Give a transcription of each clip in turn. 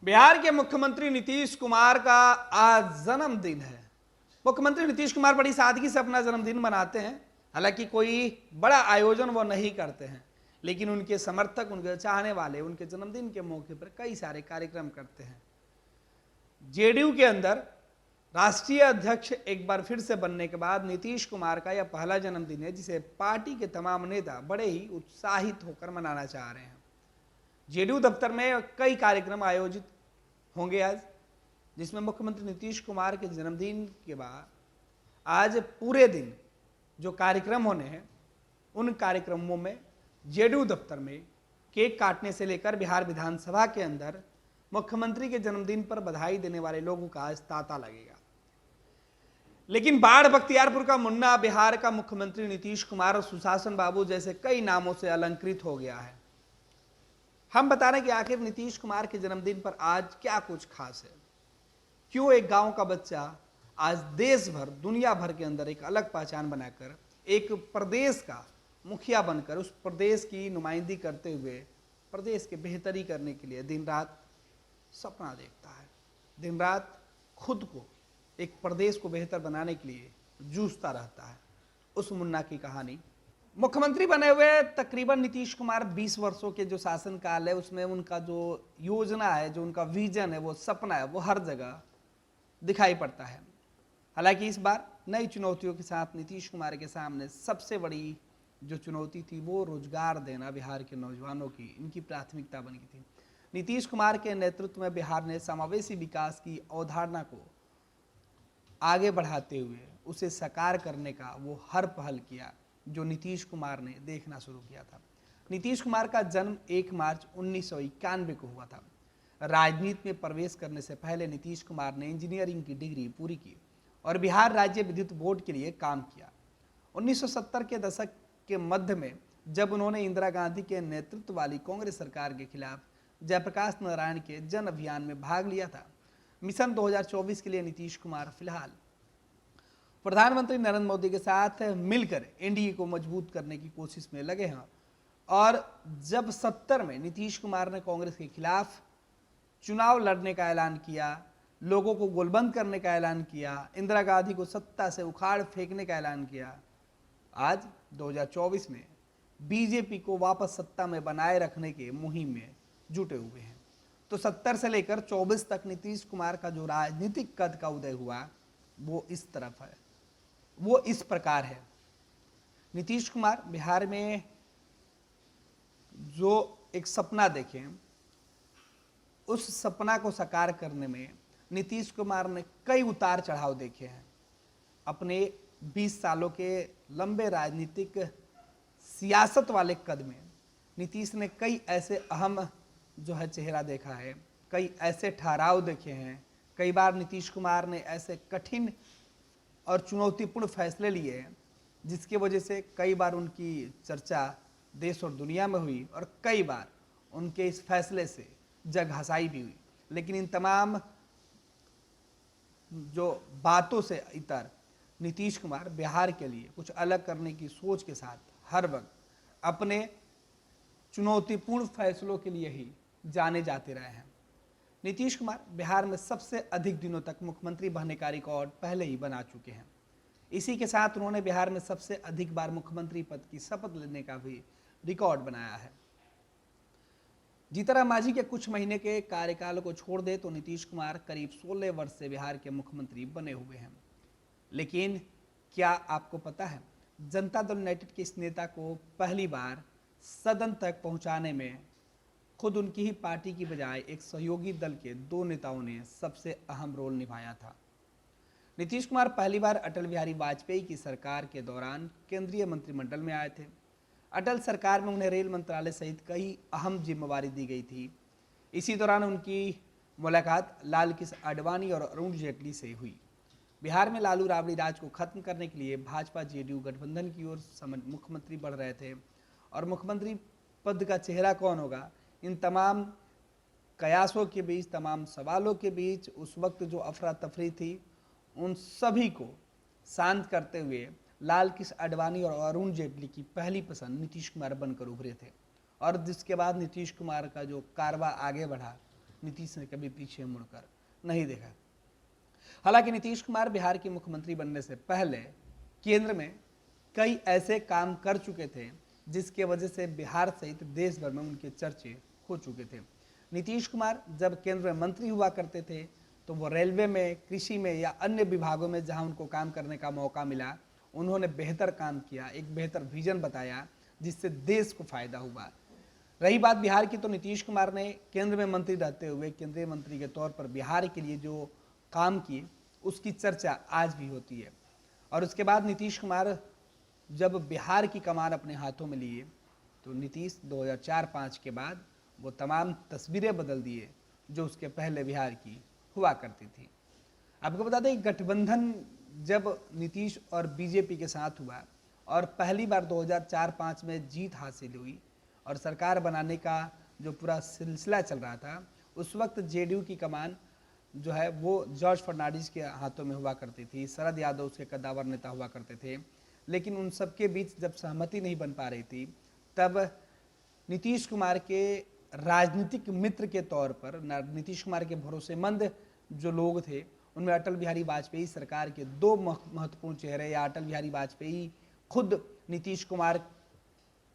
बिहार के मुख्यमंत्री नीतीश कुमार का आज जन्मदिन है। मुख्यमंत्री नीतीश कुमार बड़ी सादगी से अपना जन्मदिन मनाते हैं। हालांकि कोई बड़ा आयोजन वो नहीं करते हैं, लेकिन उनके समर्थक, उनके चाहने वाले उनके जन्मदिन के मौके पर कई सारे कार्यक्रम करते हैं। जेडीयू के अंदर राष्ट्रीय अध्यक्ष एक बार फिर से बनने के बाद नीतीश कुमार का यह पहला जन्मदिन है, जिसे पार्टी के तमाम नेता बड़े ही उत्साहित होकर मनाना चाह रहे हैं। जेडीयू दफ्तर में कई कार्यक्रम आयोजित होंगे आज, जिसमें मुख्यमंत्री नीतीश कुमार के जन्मदिन के बाद आज पूरे दिन जो कार्यक्रम होने हैं, उन कार्यक्रमों में जेडीयू दफ्तर में केक काटने से लेकर बिहार विधानसभा के अंदर मुख्यमंत्री के जन्मदिन पर बधाई देने वाले लोगों का आज तांता लगेगा। लेकिन बाढ़ बख्तियारपुर का मुन्ना बिहार का मुख्यमंत्री नीतीश कुमार और सुशासन बाबू जैसे कई नामों से अलंकृत हो गया है। हम बता रहे हैं कि आखिर नीतीश कुमार के जन्मदिन पर आज क्या कुछ खास है, क्यों एक गांव का बच्चा आज देश भर, दुनिया भर के अंदर एक अलग पहचान बनाकर एक प्रदेश का मुखिया बनकर उस प्रदेश की नुमाइंदगी करते हुए प्रदेश के बेहतरी करने के लिए दिन रात सपना देखता है, दिन रात खुद को एक प्रदेश को बेहतर बनाने के लिए जूझता रहता है। उस मुन्ना की कहानी। मुख्यमंत्री बने हुए तकरीबन नीतीश कुमार 20 वर्षों के जो शासनकाल है, उसमें उनका जो योजना है, जो उनका विजन है, वो सपना है, वो हर जगह दिखाई पड़ता है। हालांकि इस बार नई चुनौतियों के साथ नीतीश कुमार के सामने सबसे बड़ी जो चुनौती थी वो रोजगार देना बिहार के नौजवानों की इनकी प्राथमिकता बन गई थी। नीतीश कुमार के नेतृत्व में बिहार ने समावेशी विकास की अवधारणा को आगे बढ़ाते हुए उसे साकार करने का वो हर पहल किया जो नीतीश कुमार ने देखना शुरू किया था। नीतीश कुमार का जन्म 1 मार्च 1991 को हुआ था। राजनीति में प्रवेश करने से पहले नीतीश कुमार ने इंजीनियरिंग की डिग्री पूरी की और बिहार राज्य विद्युत बोर्ड के लिए काम किया। 1970 के दशक के मध्य में जब उन्होंने इंदिरा गांधी के नेतृत्व वाली कांग्रेस सरकार के खिलाफ जयप्रकाश नारायण के जन अभियान में भाग लिया था। मिशन 2024 के लिए नीतीश कुमार फिलहाल प्रधानमंत्री नरेंद्र मोदी के साथ मिलकर एनडीए को मजबूत करने की कोशिश में लगे हैं। और जब 70 में नीतीश कुमार ने कांग्रेस के खिलाफ चुनाव लड़ने का ऐलान किया, लोगों को गोलबंद करने का ऐलान किया, इंदिरा गांधी को सत्ता से उखाड़ फेंकने का ऐलान किया, आज 2024 में बीजेपी को वापस सत्ता में बनाए रखने के मुहिम में जुटे हुए हैं। तो 70 से लेकर 24 तक नीतीश कुमार का जो राजनीतिक कद का उदय हुआ वो इस तरफ है, वो इस प्रकार है। नीतीश कुमार बिहार में जो एक सपना देखें, उस सपना को साकार करने में नीतीश कुमार ने कई उतार चढ़ाव देखे हैं। अपने 20 सालों के लंबे राजनीतिक सियासत वाले कद में नीतीश ने कई ऐसे अहम जो है चेहरा देखा है, कई ऐसे ठहराव देखे हैं। कई बार नीतीश कुमार ने ऐसे कठिन और चुनौतीपूर्ण फैसले लिए हैं जिसकी वजह से कई बार उनकी चर्चा देश और दुनिया में हुई और कई बार उनके इस फैसले से जग हंसाई भी हुई। लेकिन इन तमाम जो बातों से इतर नीतीश कुमार बिहार के लिए कुछ अलग करने की सोच के साथ हर वक्त अपने चुनौतीपूर्ण फैसलों के लिए ही जाने जाते रहे हैं। नीतीश कुमार बिहार में सबसे अधिक दिनों तक मुख्यमंत्री बनने का रिकॉर्ड पहले ही बना चुके हैं। इसी के साथ उन्होंने बिहार में सबसे अधिक बार मुख्यमंत्री पद की शपथ लेने का भी रिकॉर्ड बनाया है। जीतनराम मांझी के कुछ महीने के कार्यकाल को छोड़ दे तो नीतीश कुमार करीब 16 वर्ष से बिहार के मुख्यमंत्री बने हुए हैं। लेकिन क्या आपको पता है, जनता दल यूनाइटेड के इस नेता को पहली बार सदन तक पहुंचाने में खुद उनकी ही पार्टी की बजाय एक सहयोगी दल के 2 नेताओं ने सबसे अहम रोल निभाया था। नीतीश कुमार पहली बार अटल बिहारी वाजपेयी की सरकार के दौरान केंद्रीय मंत्रिमंडल में आए थे। अटल सरकार में उन्हें रेल मंत्रालय सहित कई अहम जिम्मेवारी दी गई थी। इसी दौरान उनकी मुलाकात लाल कृष्ण आडवाणी और अरुण जेटली से हुई। बिहार में लालू राबड़ी राज को खत्म करने के लिए भाजपा जेडीयू गठबंधन की ओर मुख्यमंत्री बढ़ रहे थे और मुख्यमंत्री पद का चेहरा कौन होगा, इन तमाम कयासों के बीच, तमाम सवालों के बीच उस वक्त जो अफरा तफरी थी, उन सभी को शांत करते हुए लाल कृष्ण आडवाणी और अरुण जेटली की पहली पसंद नीतीश कुमार बनकर उभरे थे। और जिसके बाद नीतीश कुमार का जो कारवा आगे बढ़ा, नीतीश ने कभी पीछे मुड़कर नहीं देखा। हालांकि नीतीश कुमार बिहार के मुख्यमंत्री बनने से पहले केंद्र में कई ऐसे काम कर चुके थे जिसके वजह से बिहार सहित देश भर में उनके चर्चे हो चुके थे। नीतीश कुमार जब केंद्र में मंत्री हुआ करते थे तो वो रेलवे में, कृषि में या अन्य विभागों में जहां उनको काम करने का मौका मिला उन्होंने बेहतर काम किया, एक बेहतर विजन बताया जिससे देश को फायदा हुआ। रही बात बिहार की, तो नीतीश कुमार ने केंद्र में मंत्री रहते हुए केंद्रीय मंत्री के तौर पर बिहार के लिए जो काम किए उसकी चर्चा आज भी होती है। और उसके बाद नीतीश कुमार जब बिहार की कमान अपने हाथों में लिए तो नीतीश 2004-05 के बाद वो तमाम तस्वीरें बदल दिए जो उसके पहले बिहार की हुआ करती थी। आपको बता दें गठबंधन जब नीतीश और बीजेपी के साथ हुआ और पहली बार 2004-05 में जीत हासिल हुई और सरकार बनाने का जो पूरा सिलसिला चल रहा था, उस वक्त जेडीयू की कमान जो है वो जॉर्ज फर्नांडिस के हाथों में हुआ करती थी, शरद यादव उसके कद्दावर नेता हुआ करते थे। लेकिन उन सबके बीच जब सहमति नहीं बन पा रही थी तब नीतीश कुमार के राजनीतिक मित्र के तौर पर, नीतीश कुमार के भरोसेमंद जो लोग थे उनमें अटल बिहारी वाजपेयी सरकार के दो महत्वपूर्ण चेहरे, या अटल बिहारी वाजपेयी खुद नीतीश कुमार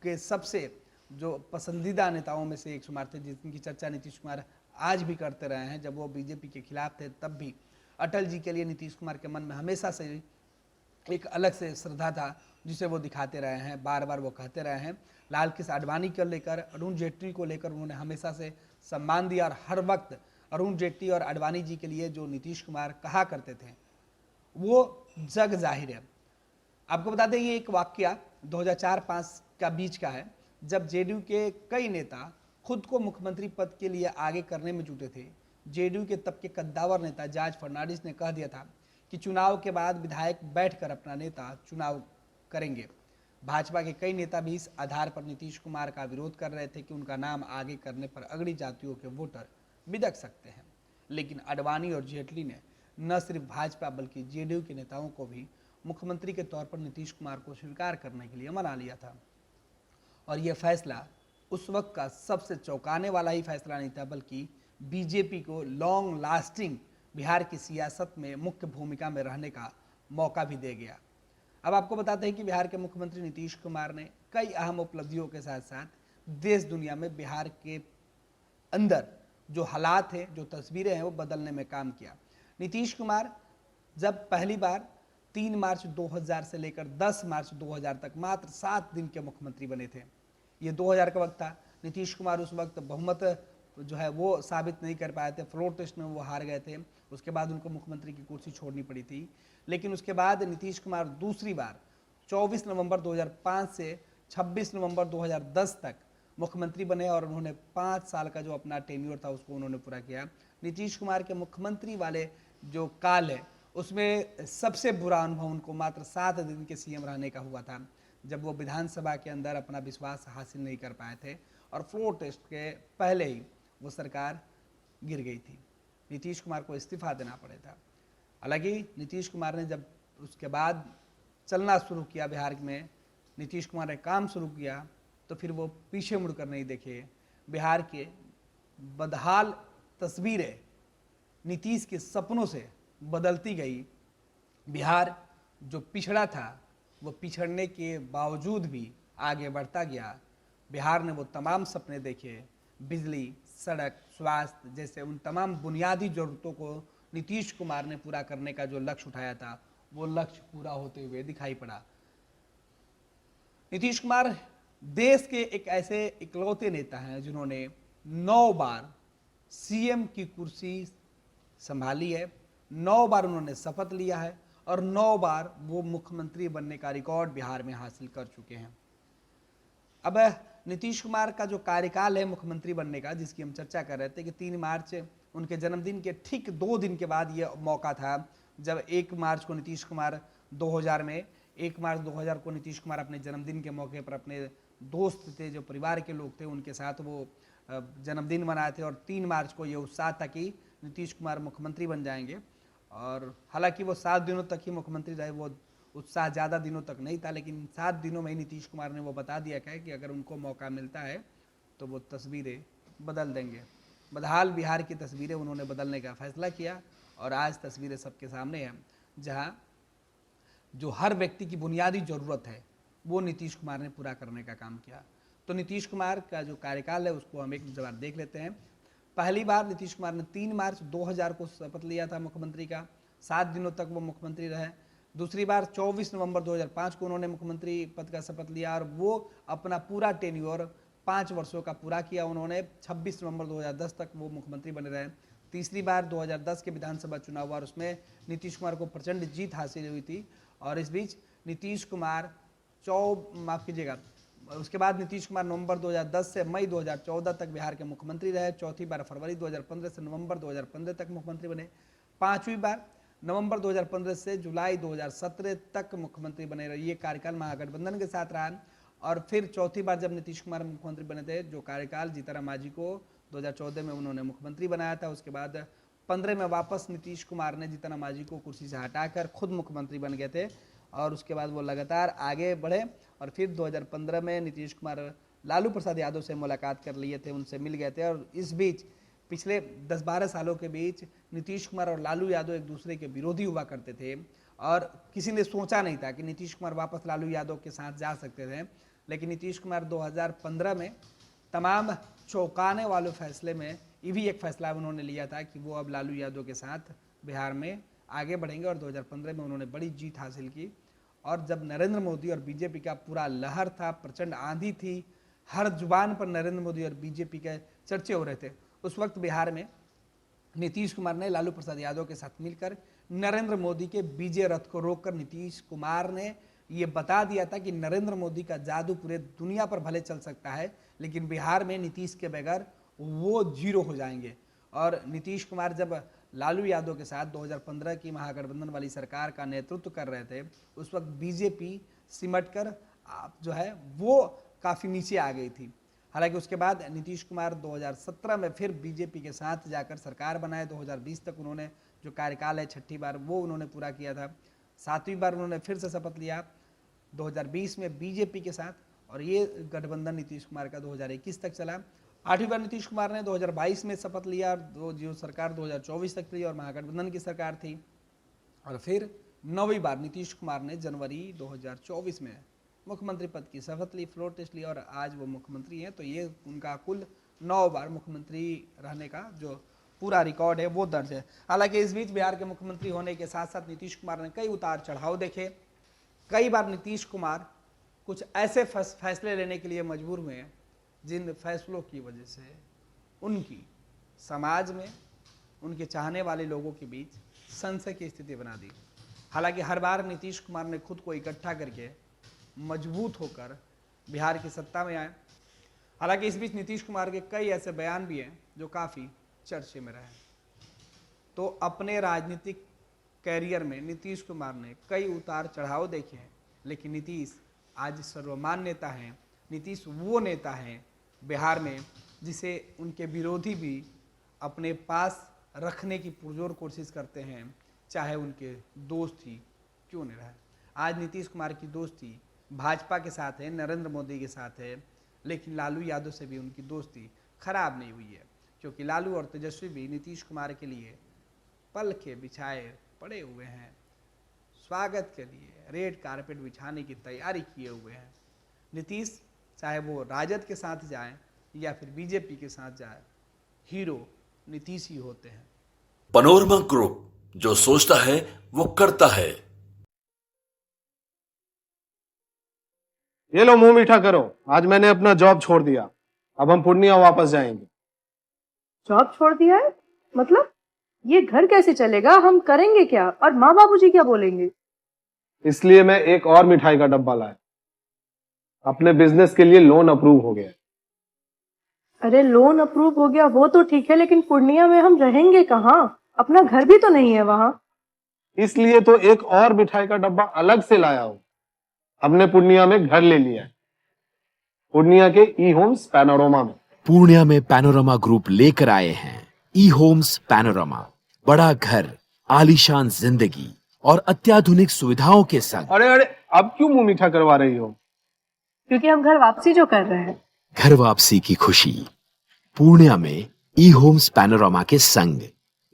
के सबसे जो पसंदीदा नेताओं में से एक शुमार थे, जिनकी चर्चा नीतीश कुमार आज भी करते रहे हैं। जब वो बीजेपी के खिलाफ थे तब भी अटल जी के लिए नीतीश कुमार के मन में हमेशा से एक अलग से श्रद्धा था जिसे वो दिखाते रहे हैं, बार बार वो कहते रहे हैं। लाल कृष्ण आडवाणी को लेकर, अरुण जेटली को लेकर उन्होंने हमेशा से सम्मान दिया और हर वक्त अरुण जेटली और आडवाणी जी के लिए जो नीतीश कुमार कहा करते थे वो जग जाहिर है। आपको बता दें ये एक वाकया 2004-05 का बीच का है जब जेडीयू के कई नेता खुद को मुख्यमंत्री पद के लिए आगे करने में जुटे थे। जेडीयू के तब के कद्दावर नेता जॉर्ज फर्नांडिस ने कह दिया था कि चुनाव के बाद विधायक बैठकर अपना नेता चुनाव करेंगे। भाजपा के कई नेता भी इस आधार पर नीतीश कुमार का विरोध कर रहे थे कि उनका नाम आगे करने पर अगड़ी जातियों के वोटर बिदक सकते हैं। लेकिन आडवाणी और जेटली ने न सिर्फ भाजपा बल्कि जेडीयू के नेताओं को भी मुख्यमंत्री के तौर पर नीतीश कुमार को स्वीकार करने के लिए मना लिया था। और यह फैसला उस वक्त का सबसे चौंकाने वाला ही फैसला नहीं था, बल्कि बीजेपी को लॉन्ग लास्टिंग बिहार की सियासत में मुख्य भूमिका में रहने का मौका भी दे गया। अब आपको बताते हैं कि बिहार के मुख्यमंत्री नीतीश कुमार ने कई अहम उपलब्धियों के साथ साथ देश दुनिया में बिहार के अंदर जो हालात हैं, जो तस्वीरें हैं, वो बदलने में काम किया। नीतीश कुमार जब पहली बार 3 मार्च 2000 से लेकर 10 मार्च 2000 तक मात्र 7 दिन के मुख्यमंत्री बने थे। ये 2000 का वक्त था। नीतीश कुमार उस वक्त बहुमत जो है वो साबित नहीं कर पाए थे, फ्लोर टेस्ट में वो हार गए थे। उसके बाद उनको मुख्यमंत्री की कुर्सी छोड़नी पड़ी थी। लेकिन उसके बाद नीतीश कुमार दूसरी बार 24 नवंबर 2005 से 26 नवंबर 2010 तक मुख्यमंत्री बने और उन्होंने 5 साल का जो अपना टेन्योर था उसको उन्होंने पूरा किया। नीतीश कुमार के मुख्यमंत्री वाले जो काल है उसमें सबसे बुरा अनुभव उनको मात्र 7 दिन के सीएम रहने का हुआ था, जब वो विधानसभा के अंदर अपना विश्वास हासिल नहीं कर पाए थे और फ्लोर टेस्ट के पहले ही वो सरकार गिर गई थी। नीतीश कुमार को इस्तीफा देना पड़ा था। हालांकि नीतीश कुमार ने जब उसके बाद चलना शुरू किया, बिहार में नीतीश कुमार ने काम शुरू किया, तो फिर वो पीछे मुड़कर नहीं देखे। बिहार के बदहाल तस्वीरें नीतीश के सपनों से बदलती गई। बिहार जो पिछड़ा था वो पिछड़ने के बावजूद भी आगे बढ़ता गया। बिहार ने वो तमाम सपने देखे, बिजली, सड़क, स्वास्थ्य जैसे उन तमाम बुनियादी ज़रूरतों को नीतीश कुमार ने पूरा करने का जो लक्ष्य उठाया था वो लक्ष्य पूरा होते हुए दिखाई पड़ा। नीतीश कुमार देश के एक ऐसे इकलौते नेता हैं जिन्होंने 9 बार सीएम की कुर्सी संभाली है, 9 बार उन्होंने शपथ लिया है और 9 बार वो मुख्यमंत्री बनने का रिकॉर्ड बिहार में हासिल कर चुके हैं। अब नीतीश कुमार का जो कार्यकाल है मुख्यमंत्री बनने का, जिसकी हम चर्चा कर रहे थे कि 3 मार्च उनके जन्मदिन के ठीक 2 दिन के बाद ये मौका था जब 1 मार्च को नीतीश कुमार 2000 में 1 मार्च 2000 को नीतीश कुमार अपने जन्मदिन के मौके पर अपने दोस्त थे, जो परिवार के लोग थे, उनके साथ वो जन्मदिन मनाए थे और 3 मार्च को ये उत्साह था कि नीतीश कुमार मुख्यमंत्री बन जाएंगे। और हालांकि वो 7 दिनों तक ही मुख्यमंत्री रहे, वो उत्साह ज़्यादा दिनों तक नहीं था, लेकिन 7 दिनों में ही नीतीश कुमार ने वो बता दिया है कि अगर उनको मौका मिलता है तो वो तस्वीरें बदल देंगे। बदहाल बिहार की तस्वीरें उन्होंने बदलने का फैसला किया और आज तस्वीरें सबके सामने हैं, जहां जो हर व्यक्ति की बुनियादी ज़रूरत है वो नीतीश कुमार ने पूरा करने का काम किया। तो नीतीश कुमार का जो कार्यकाल है उसको हम एक बार देख लेते हैं। पहली बार नीतीश कुमार ने 3 मार्च 2000 को शपथ लिया था मुख्यमंत्री का, 7 दिनों तक वो मुख्यमंत्री रहे। दूसरी बार 24 नवंबर 2005 को उन्होंने मुख्यमंत्री पद का शपथ लिया और वो अपना पूरा टेन्योर 5 वर्षों का पूरा किया उन्होंने। 26 नवंबर 2010 तक वो मुख्यमंत्री बने रहे। तीसरी बार 2010 के विधानसभा चुनाव हुआ और उसमें नीतीश कुमार को प्रचंड जीत हासिल हुई थी और इस बीच नीतीश कुमार उसके बाद नीतीश कुमार नवंबर 2010 से मई 2014 तक बिहार के मुख्यमंत्री रहे। चौथी बार फरवरी 2015 से नवंबर 2015 तक मुख्यमंत्री बने। पांचवी बार नवंबर 2015 से जुलाई 2017 तक मुख्यमंत्री बने रहे। ये कार्यकाल महागठबंधन के साथ रहा और फिर चौथी बार जब नीतीश कुमार मुख्यमंत्री बने थे, जो कार्यकाल जीतन मांझी को 2014 में उन्होंने मुख्यमंत्री बनाया था, उसके बाद 15 में वापस नीतीश कुमार ने जीतन मांझी को कुर्सी से हटाकर खुद मुख्यमंत्री बन गए थे और उसके बाद वो लगातार आगे बढ़े और फिर 2015 में नीतीश कुमार लालू प्रसाद यादव से मुलाकात कर लिए थे, उनसे मिल गए थे और इस बीच पिछले 10-12 सालों के बीच नीतीश कुमार और लालू यादव एक दूसरे के विरोधी हुआ करते थे और किसी ने सोचा नहीं था कि नीतीश कुमार वापस लालू यादव के साथ जा सकते थे। लेकिन नीतीश कुमार 2015 में तमाम चौंकाने वाले फैसले में ये भी एक फैसला उन्होंने लिया था कि वो अब लालू यादव के साथ बिहार में आगे बढ़ेंगे और 2015 में उन्होंने बड़ी जीत हासिल की। और जब नरेंद्र मोदी और बीजेपी का पूरा लहर था, प्रचंड आंधी थी, हर जुबान पर नरेंद्र मोदी और बीजेपी के चर्चे हो रहे थे, उस वक्त बिहार में नीतीश कुमार ने लालू प्रसाद यादव के साथ मिलकर नरेंद्र मोदी के विजय रथ को रोककर नीतीश कुमार ने ये बता दिया था कि नरेंद्र मोदी का जादू पूरे दुनिया पर भले चल सकता है लेकिन बिहार में नीतीश के बगैर वो जीरो हो जाएंगे। और नीतीश कुमार जब लालू यादव के साथ 2015 की महागठबंधन वाली सरकार का नेतृत्व कर रहे थे, उस वक्त बीजेपी सिमटकर जो है वो काफ़ी नीचे आ गई थी। हालांकि उसके बाद नीतीश कुमार 2017 में फिर बीजेपी के साथ जाकर सरकार बनाए। 2020 तक उन्होंने जो कार्यकाल है 6ठी बार वो उन्होंने पूरा किया था। 7वीं बार उन्होंने फिर से शपथ लिया 2020 में बीजेपी के साथ और ये गठबंधन नीतीश कुमार का 2021 तक चला। 8वीं बार नीतीश कुमार ने 2022 में शपथ लिया और जो सरकार 2024 तक थी और महागठबंधन की सरकार थी। और फिर 9वीं बार नीतीश कुमार ने जनवरी 2024 में मुख्यमंत्री पद की शपथ ली, फ्लोर टेस्ट लिया और आज वो मुख्यमंत्री हैं। तो ये उनका कुल 9 बार मुख्यमंत्री रहने का जो पूरा रिकॉर्ड है वो दर्ज है। हालांकि इस बीच बिहार के मुख्यमंत्री होने के साथ साथ नीतीश कुमार ने कई उतार चढ़ाव देखे। कई बार नीतीश कुमार कुछ ऐसे फैसले लेने के लिए मजबूर हुए हैं जिन फैसलों की वजह से उनकी समाज में उनके चाहने वाले लोगों के बीच संशय की स्थिति बना दी। हालांकि हर बार नीतीश कुमार ने खुद को इकट्ठा करके मजबूत होकर बिहार की सत्ता में आए। हालांकि इस बीच नीतीश कुमार के कई ऐसे बयान भी हैं जो काफ़ी चर्चे में रहे। तो अपने राजनीतिक कैरियर में नीतीश कुमार ने कई उतार चढ़ाव देखे हैं, लेकिन नीतीश आज सर्वमान्य नेता हैं। नीतीश वो नेता हैं बिहार में जिसे उनके विरोधी भी अपने पास रखने की पुरजोर कोशिश करते हैं, चाहे उनके दोस्त ही क्यों नहीं रहे। आज नीतीश कुमार की दोस्ती भाजपा के साथ है, नरेंद्र मोदी के साथ है, लेकिन लालू यादव से भी उनकी दोस्ती खराब नहीं हुई है, क्योंकि लालू और तेजस्वी भी नीतीश कुमार के लिए पल के बिछाए पड़े हुए हैं। स्वागत के लिए रेड कारपेट बिछाने की तैयारी किए हुए हैं। नीतीश चाहे वो राजद के साथ जाएं या फिर बीजेपी के साथ जाए, हीरो नीतीश ही होते हैं। पैनोरमा ग्रुप, जो सोचता है वो करता है। ये लो मुंह मीठा करो, आज मैंने अपना जॉब छोड़ दिया, अब हम पूर्णिया वापस जाएंगे। जॉब छोड़ दिया है? मतलब ये घर कैसे चलेगा? हम करेंगे क्या और माँ बाबूजी क्या बोलेंगे? इसलिए मैं एक और मिठाई का डब्बा लाया। अपने बिजनेस के लिए लोन अप्रूव हो गया। अरे लोन अप्रूव हो गया वो तो ठीक है, लेकिन पूर्णिया में हम रहेंगे कहाँ? अपना घर भी तो नहीं है वहाँ। इसलिए तो एक और मिठाई का डब्बा अलग से लाया हूँ। हमने पूर्णिया में घर ले लिया है, पूर्णिया के ई होम्स पैनोरमा में। पूर्णिया में पैनोरमा ग्रुप लेकर आए हैं ई होम्स पैनोरमा। बड़ा घर, आलीशान जिंदगी और अत्याधुनिक सुविधाओं के संग। अरे अब क्यों मुंह मीठा करवा रही हो? क्योंकि हम घर वापसी जो कर रहे हैं। घर वापसी की खुशी पूर्णिया में ई होम्स पैनोरामा के संग।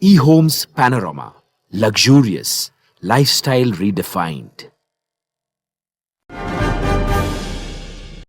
E Homes Panorama, luxurious lifestyle redefined.